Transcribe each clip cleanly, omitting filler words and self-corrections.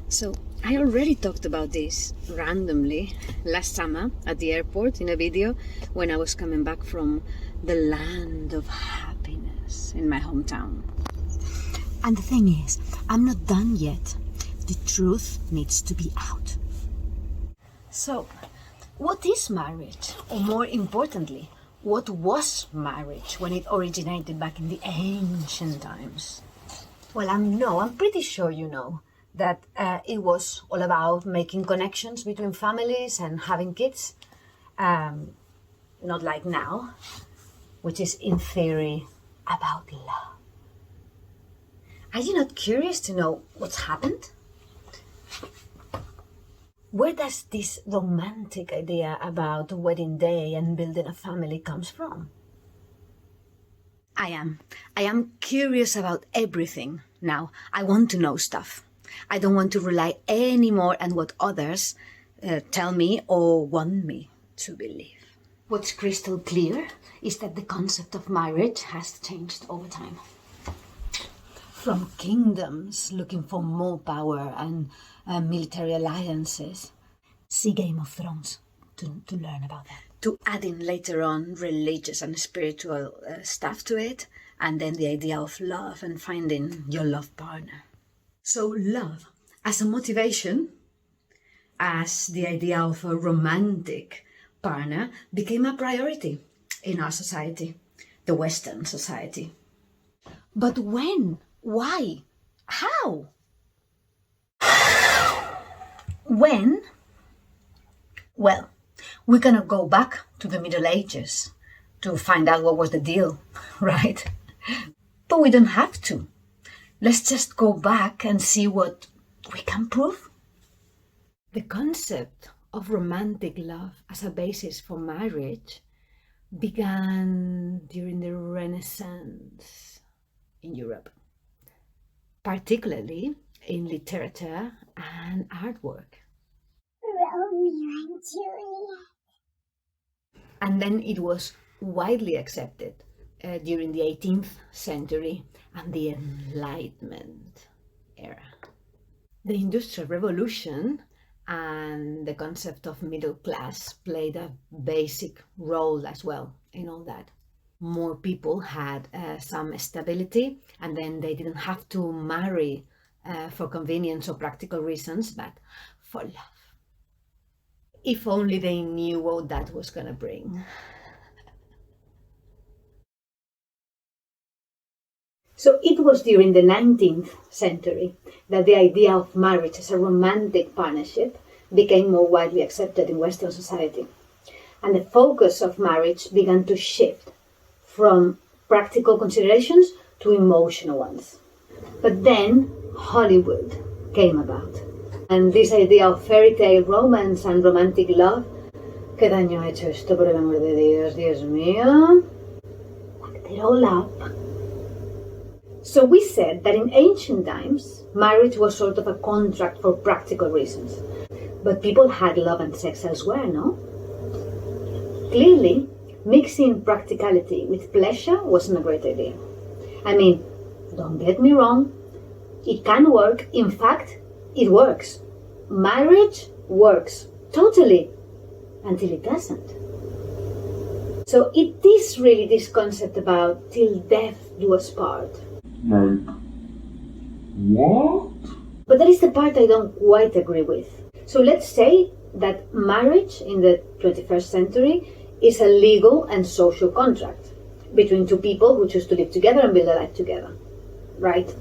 So I already talked about this randomly last summer at the airport in a video when I was coming back from the land of happiness in my hometown. And the thing is, I'm not done yet. The truth needs to be out. So, what is marriage? Or more importantly, what was marriage when it originated back in the ancient times? Well, I'm pretty sure you know that it was all about making connections between families and having kids. Not like now, which is in theory about love. Are you not curious to know what's happened? Where does this romantic idea about a wedding day and building a family comes from? I am curious about everything now. I want to know stuff. I don't want to rely anymore on what others tell me or want me to believe. What's crystal clear is that the concept of marriage has changed over time. From kingdoms looking for more power and military alliances. See Game of Thrones to learn about that. To adding later on religious and spiritual stuff to it, and then the idea of love and finding your love partner. So love as a motivation, as the idea of a romantic partner, became a priority in our society, the Western society. But when? Why? How? When? Well, we're gonna go back to the Middle Ages to find out what was the deal, right? But we don't have to. Let's just go back and see what we can prove. The concept of romantic love as a basis for marriage began during the Renaissance in Europe, particularly in literature and artwork. Romeo and Juliet. And then it was widely accepted during the 18th century and the Enlightenment era. The Industrial Revolution and the concept of middle class played a basic role as well in all that. More people had some stability, and then they didn't have to marry for convenience or practical reasons, but for love. If only they knew what that was going to bring. So it was during the 19th century that the idea of marriage as a romantic partnership became more widely accepted in Western society. And the focus of marriage began to shift from practical considerations to emotional ones. But then Hollywood came about. And this idea of fairy tale romance and romantic love, ¿qué daño ha hecho esto, por el amor de Dios, Dios mío? Locked it all up. So we said that in ancient times, marriage was sort of a contract for practical reasons. But people had love and sex elsewhere, no? Clearly, mixing practicality with pleasure wasn't a great idea. I mean, don't get me wrong, it can work. In fact, it works. Marriage works, totally, until it doesn't. So it is really this concept about till death do us part. Like, what? But that is the part I don't quite agree with. So let's say that marriage in the 21st century is a legal and social contract between two people who choose to live together and build a life together, right?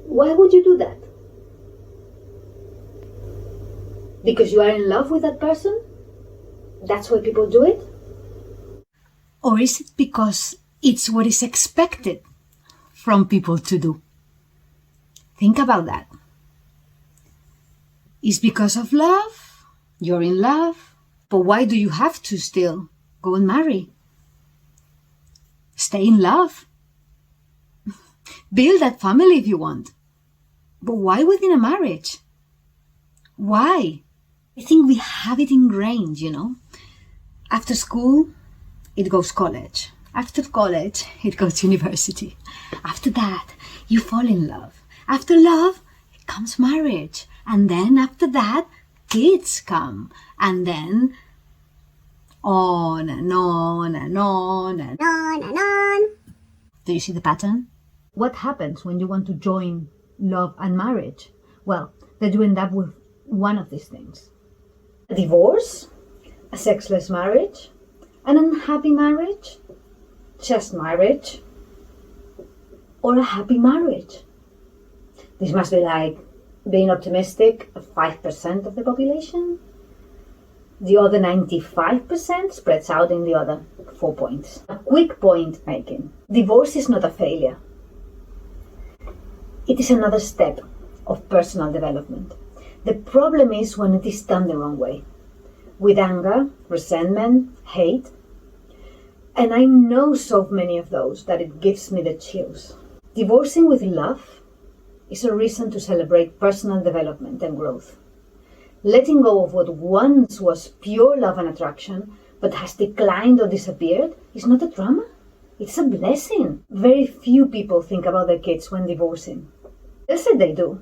Why would you do that? Because you are in love with that person? That's why people do it? Or is it because it's what is expected from people to do? Think about that. It's because of love, you're in love, but why do you have to still go and marry? Stay in love. Build that family if you want. But why within a marriage? Why? I think we have it ingrained, you know. After school, it goes college. After college, it goes university. After that, you fall in love. After love, comes marriage. And then after that, kids come. And then on and on and on and On and on. Do you see the pattern? What happens when you want to join love and marriage? Well, that you end up with one of these things. A divorce, a sexless marriage, an unhappy marriage, just marriage, or a happy marriage. This must be like being optimistic, 5% of the population. The other 95% spreads out in the other 4 points. A quick point making. Divorce is not a failure. It is another step of personal development. The problem is when it is done the wrong way. With anger, resentment, hate. And I know so many of those that it gives me the chills. Divorcing with love is a reason to celebrate personal development and growth. Letting go of what once was pure love and attraction, but has declined or disappeared, is not a drama. It's a blessing. Very few people think about their kids when divorcing. They say they do,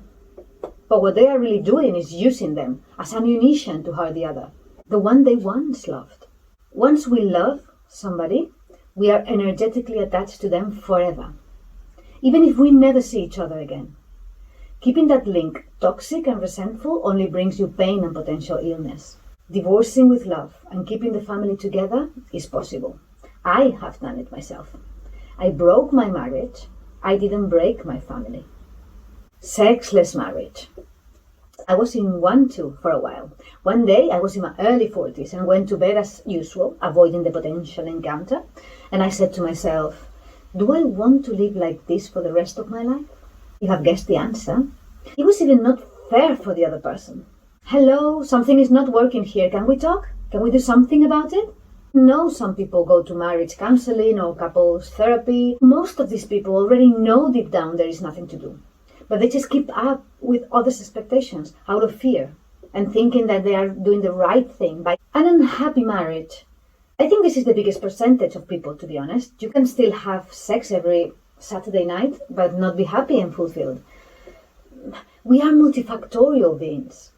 but what they are really doing is using them as ammunition to hurt the other, the one they once loved. Once we love somebody, we are energetically attached to them forever, even if we never see each other again. Keeping that link toxic and resentful only brings you pain and potential illness. Divorcing with love and keeping the family together is possible. I have done it myself. I broke my marriage. I didn't break my family. Sexless marriage. I was in one too for a while. One day I was in my early 40s and went to bed as usual, avoiding the potential encounter. And I said to myself, do I want to live like this for the rest of my life? You have guessed the answer. It was even not fair for the other person. Hello, something is not working here. Can we talk? Can we do something about it? No, some people go to marriage counseling or couples therapy. Most of these people already know deep down there is nothing to do. But they just keep up with others' expectations out of fear and thinking that they are doing the right thing by an unhappy marriage. I think this is the biggest percentage of people, to be honest. You can still have sex every Saturday night, but not be happy and fulfilled. We are multifactorial beings.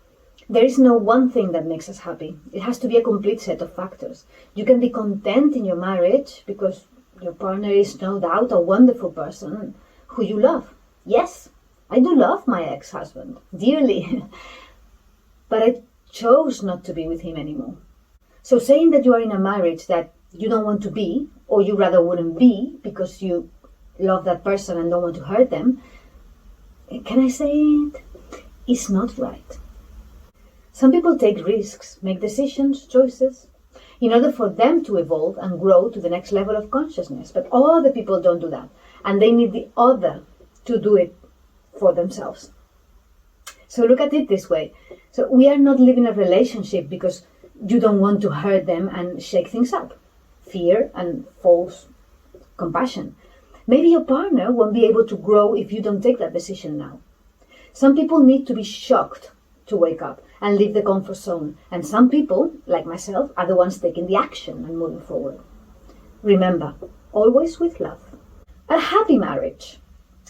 There is no one thing that makes us happy. It has to be a complete set of factors. You can be content in your marriage because your partner is no doubt a wonderful person who you love. Yes, I do love my ex-husband dearly, but I chose not to be with him anymore. So saying that you are in a marriage that you don't want to be, or you rather wouldn't be because you love that person and don't want to hurt them, can I say it? It's not right. Some people take risks, make decisions, choices, in order for them to evolve and grow to the next level of consciousness. But other people don't do that. And they need the other to do it for themselves. So look at it this way. So we are not living a relationship because you don't want to hurt them and shake things up. Fear and false compassion. Maybe your partner won't be able to grow if you don't take that decision now. Some people need to be shocked to wake up and leave the comfort zone. And some people, like myself, are the ones taking the action and moving forward. Remember, always with love. A happy marriage.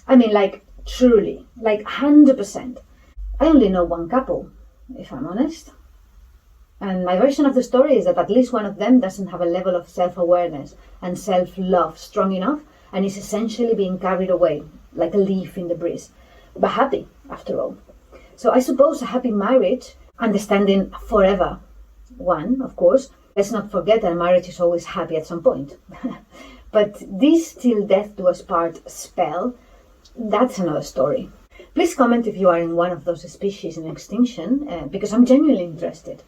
I mean, like, truly, like 100%. I only know one couple, if I'm honest. And my version of the story is that at least one of them doesn't have a level of self-awareness and self-love strong enough and is essentially being carried away like a leaf in the breeze. But happy, after all. So I suppose a happy marriage, understanding forever, one, of course. Let's not forget that marriage is always happy at some point. But this till death do us part spell, that's another story. Please comment if you are in one of those species in extinction, because I'm genuinely interested.